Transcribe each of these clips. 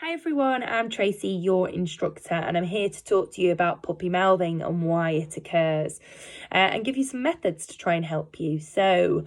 Hi everyone, I'm Tracy, your instructor, and I'm here to talk to you about puppy mouthing and why it occurs, and give you some methods to try and help you. So,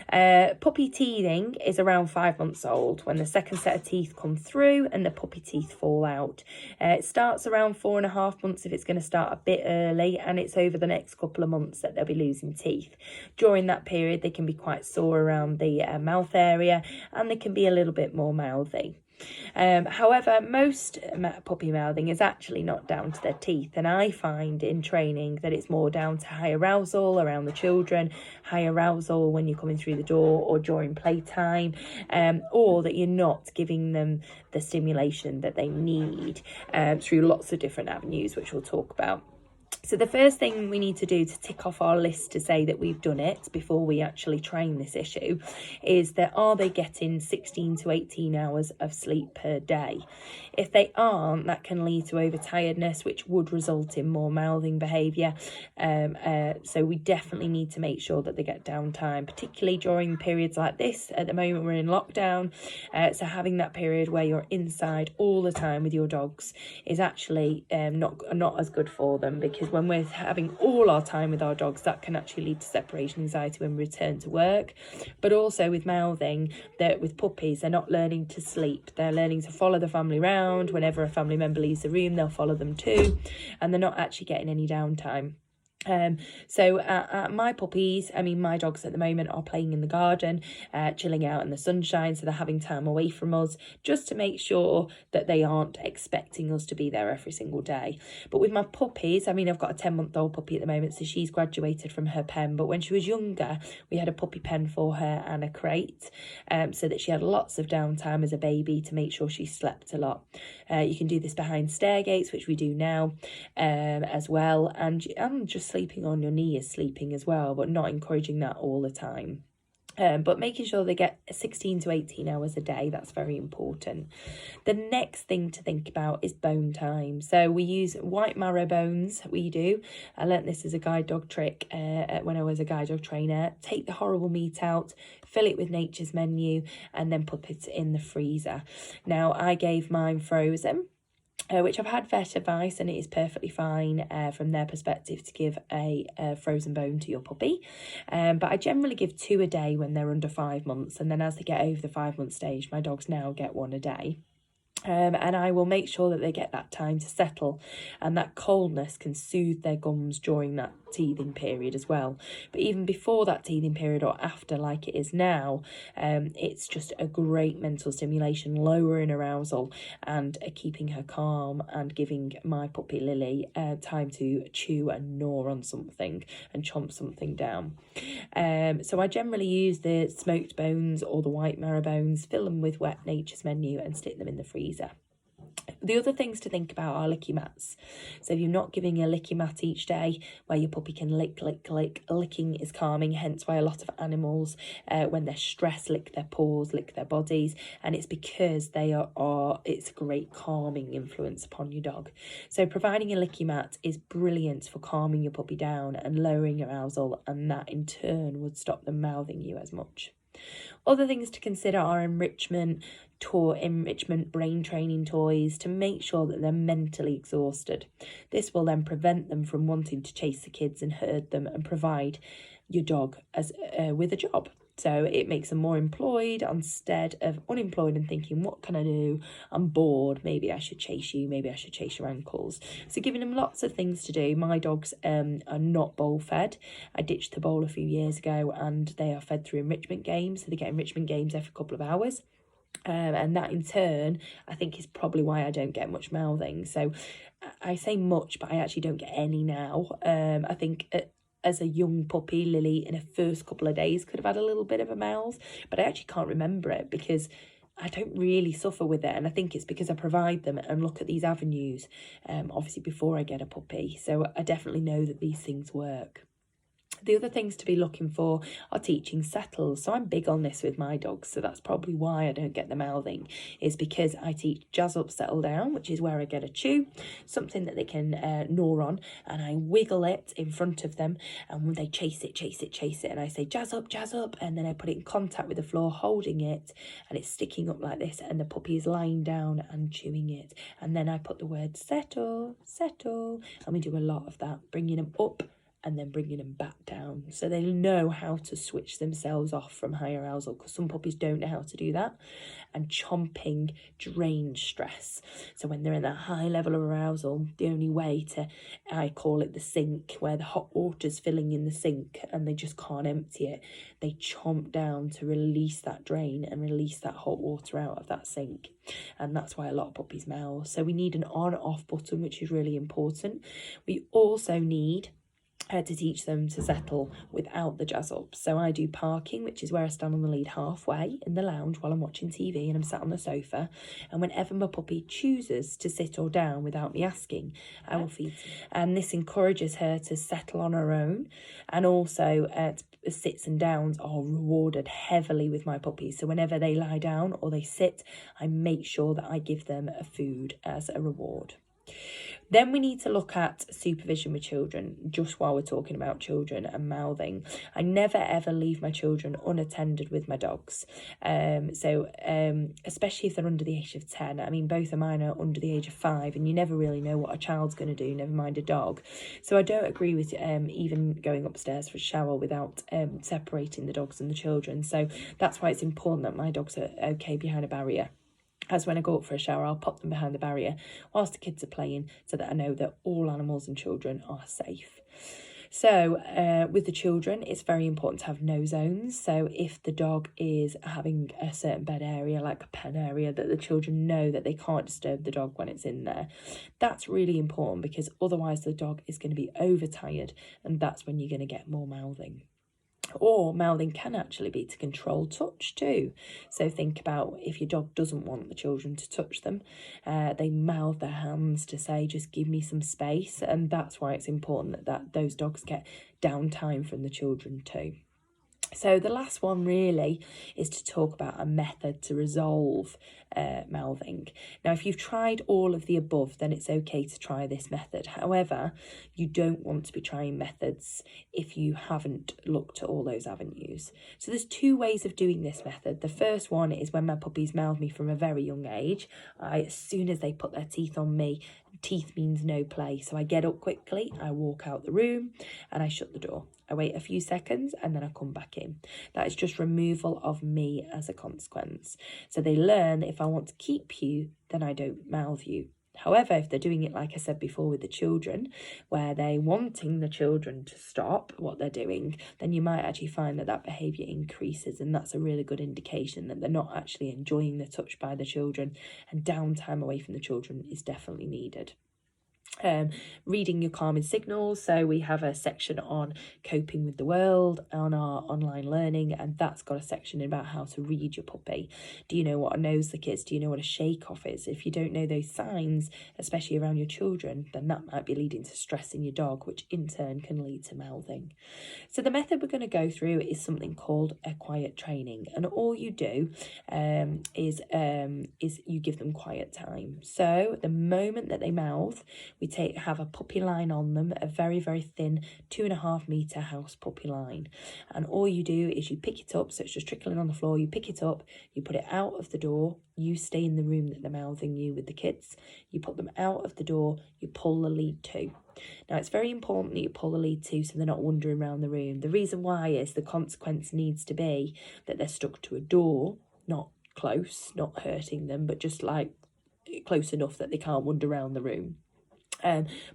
puppy teething is around 5 months old when the second set of teeth come through and the puppy teeth fall out. It starts around 4.5 months if it's going to start a bit early, and it's over the next couple of months that they'll be losing teeth. During that period, they can be quite sore around the mouth area, and they can be a little bit more mouthy. However, most puppy mouthing is actually not down to their teeth, and I find in training that it's more down to high arousal around the children, high arousal when you're coming through the door or during playtime, or that you're not giving them the stimulation that they need through lots of different avenues, which we'll talk about. So the first thing we need to do to tick off our list to say that we've done it before we actually train this issue is that are they getting 16 to 18 hours of sleep per day? If they aren't, that can lead to overtiredness, which would result in more mouthing behaviour. So we definitely need to make sure that they get downtime, particularly during periods like this. At the moment, we're in lockdown. So having that period where you're inside all the time with your dogs is actually not as good for them, because when we're having all our time with our dogs, that can actually lead to separation anxiety when we return to work. But also with mouthing, that with puppies, they're not learning to sleep. They're learning to follow the family around. Whenever a family member leaves the room, they'll follow them too, and they're not actually getting any downtime. So my puppies, my dogs at the moment are playing in the garden, chilling out in the sunshine, so they're having time away from us just to make sure that they aren't expecting us to be there every single day. But with my puppies, I've got a 10-month-old puppy at the moment, so she's graduated from her pen, but when she was younger we had a puppy pen for her and a crate, so that she had lots of downtime as a baby to make sure she slept a lot. You can do this behind stair gates, which we do now, as well, and just sleeping on your knee is sleeping as well, but not encouraging that all the time. But making sure they get 16 to 18 hours a day, that's very important. The next thing to think about is bone time. So we use white marrow bones, I learnt this as a guide dog trick when I was a guide dog trainer. Take the horrible meat out, fill it with Nature's Menu, and then put it in the freezer. Now, I gave mine frozen, which I've had vet advice, and it is perfectly fine from their perspective to give a frozen bone to your puppy. But I generally give 2 a day when they're under 5 months, and then as they get over the 5-month stage, my dogs now get 1 a day. And I will make sure that they get that time to settle, and that coldness can soothe their gums during that teething period as well. But even before that teething period or after, like it is now, it's just a great mental stimulation, lowering arousal and keeping her calm, and giving my puppy Lily time to chew and gnaw on something and chomp something down. So I generally use the smoked bones or the white marrow bones, fill them with wet Nature's Menu and stick them in the freezer. The other things to think about are licky mats. So if you're not giving a licky mat each day where your puppy can lick, licking is calming, hence why a lot of animals, when they're stressed, lick their paws, lick their bodies, and it's because it's a great calming influence upon your dog. So providing a licky mat is brilliant for calming your puppy down and lowering arousal, and that in turn would stop them mouthing you as much. Other things to consider are enrichment brain training toys to make sure that they're mentally exhausted. This will then prevent them from wanting to chase the kids and herd them, and provide your dog with a job. So it makes them more employed instead of unemployed and thinking, what can I do? I'm bored. Maybe I should chase you. Maybe I should chase your ankles. So giving them lots of things to do. My dogs are not bowl fed. I ditched the bowl a few years ago, and they are fed through enrichment games. So they get enrichment games every couple of hours. And that in turn, I think, is probably why I don't get much mouthing. So I say much, but I actually don't get any now. I think as a young puppy, Lily, in her first couple of days, could have had a little bit of a mouth, but I actually can't remember it because I don't really suffer with it. And I think it's because I provide them and look at these avenues, obviously before I get a puppy. So I definitely know that these things work. The other things to be looking for are teaching settles. So I'm big on this with my dogs. So that's probably why I don't get the mouthing, is because I teach jazz up, settle down, which is where I get a chew, something that they can gnaw on, and I wiggle it in front of them. And when they chase it, and I say jazz up, and then I put it in contact with the floor, holding it, and it's sticking up like this, and the puppy is lying down and chewing it. And then I put the word settle, and we do a lot of that, bringing them up and then bringing them back down, so they know how to switch themselves off from high arousal, because some puppies don't know how to do that. And chomping drains stress. So when they're in that high level of arousal, the only way to, I call it the sink, where the hot water's filling in the sink and they just can't empty it, they chomp down to release that drain and release that hot water out of that sink. And that's why a lot of puppies mouth. So we need an on-off button, which is really important. We also need to teach them to settle without the jazz up. So I do parking, which is where I stand on the lead halfway in the lounge while I'm watching TV and I'm sat on the sofa. And whenever my puppy chooses to sit or down without me asking, I will feed. And this encourages her to settle on her own. And also sits and downs are rewarded heavily with my puppies. So whenever they lie down or they sit, I make sure that I give them a food as a reward. Then we need to look at supervision with children, just while we're talking about children and mouthing. I never ever leave my children unattended with my dogs. Especially if they're under the age of 10. I mean, both of mine are under the age of 5, and you never really know what a child's going to do, never mind a dog. So I don't agree with even going upstairs for a shower without separating the dogs and the children. So that's why it's important that my dogs are okay behind a barrier. As when I go up for a shower, I'll pop them behind the barrier whilst the kids are playing, so that I know that all animals and children are safe. So with the children, it's very important to have no zones. So if the dog is having a certain bed area, like a pen area, that the children know that they can't disturb the dog when it's in there. That's really important, because otherwise the dog is going to be overtired, and that's when you're going to get more mouthing. Or mouthing can actually be to control touch too. So think about if your dog doesn't want the children to touch them, they mouth their hands to say, just give me some space. And that's why it's important that those dogs get downtime from the children too. So the last one really is to talk about a method to resolve mouthing. Now, if you've tried all of the above, then it's okay to try this method. However, you don't want to be trying methods if you haven't looked at all those avenues. So there's 2 ways of doing this method. The first one is when my puppies mouth me from a very young age. As soon as they put their teeth on me, teeth means no play. So I get up quickly, I walk out the room and I shut the door. I wait a few seconds and then I come back in. That is just removal of me as a consequence. So they learn that if I want to keep you, then I don't mouth you. However, if they're doing it, like I said before, with the children, where they're wanting the children to stop what they're doing, then you might actually find that that behaviour increases, and that's a really good indication that they're not actually enjoying the touch by the children, and downtime away from the children is definitely needed. Reading your calming signals. So we have a section on coping with the world on our online learning, and that's got a section about how to read your puppy. Do you know what a nose lick is? Do you know what a shake off is? If you don't know those signs, especially around your children, then that might be leading to stress in your dog, which in turn can lead to mouthing. So the method we're going to go through is something called a quiet training, and all you do is you give them quiet time. So the moment that they mouth, we have a puppy line on them, a very, very thin 2.5 metre house puppy line. And all you do is you pick it up, so it's just trickling on the floor, you pick it up, you put it out of the door, you stay in the room that they're mouthing you with the kids, you put them out of the door, you pull the lead to. Now, it's very important that you pull the lead to so they're not wandering around the room. The reason why is the consequence needs to be that they're stuck to a door, not close, not hurting them, but just like close enough that they can't wander around the room.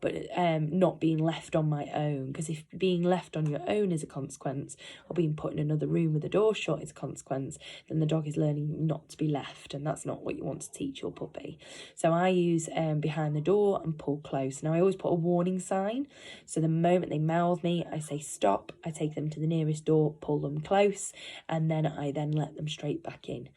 But not being left on my own, because if being left on your own is a consequence, or being put in another room with the door shut is a consequence, then the dog is learning not to be left, and that's not what you want to teach your puppy. So I use behind the door and pull close. Now I always put a warning sign, so the moment they mouth me, I say stop, I take them to the nearest door, pull them close, and then I let them straight back in.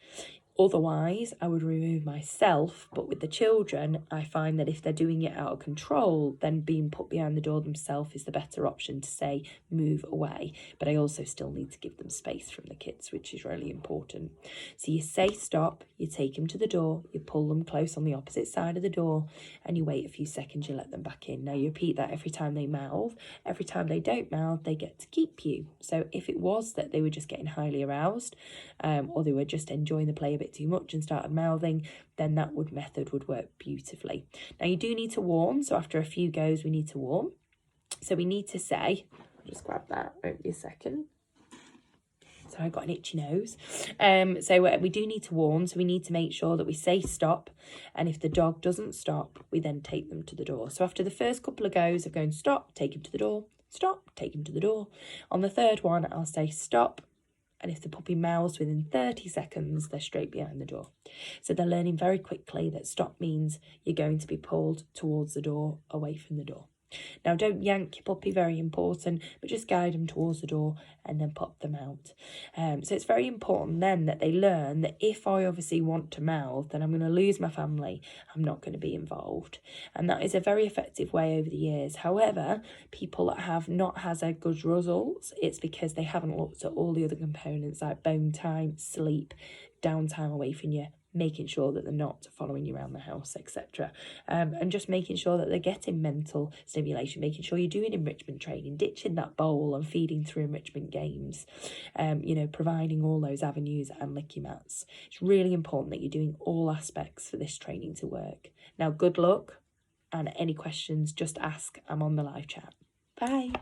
Otherwise, I would remove myself, but with the children, I find that if they're doing it out of control, then being put behind the door themselves is the better option to say, move away. But I also still need to give them space from the kids, which is really important. So you say stop, you take them to the door, you pull them close on the opposite side of the door, and you wait a few seconds, you let them back in. Now you repeat that every time they mouth. Every time they don't mouth, they get to keep you. So if it was that they were just getting highly aroused, or they were just enjoying the play a bit too much and started mouthing, then that method would work beautifully. Now you do need to warm, so after a few goes we need to warm. So we need to say, just grab that, won't be a second. So I got an itchy nose. So we do need to warm, so we need to make sure that we say stop, and if the dog doesn't stop, we then take them to the door. So after the first couple of goes of going stop, take him to the door, stop, take him to the door. On the third one, I'll say stop, and if the puppy mouths within 30 seconds, they're straight behind the door. So they're learning very quickly that stop means you're going to be pulled towards the door, away from the door. Now, don't yank your puppy, very important, but just guide them towards the door and then pop them out. So it's very important then that they learn that if I obviously want to mouth, then I'm going to lose my family. I'm not going to be involved. And that is a very effective way over the years. However, people that have not had good results, it's because they haven't looked at all the other components like bone time, sleep, downtime away from you, making sure that they're not following you around the house, etc. And just making sure that they're getting mental stimulation, making sure you're doing enrichment training, ditching that bowl and feeding through enrichment games, providing all those avenues and licky mats. It's really important that you're doing all aspects for this training to work. Now, good luck, and any questions, just ask. I'm on the live chat. Bye.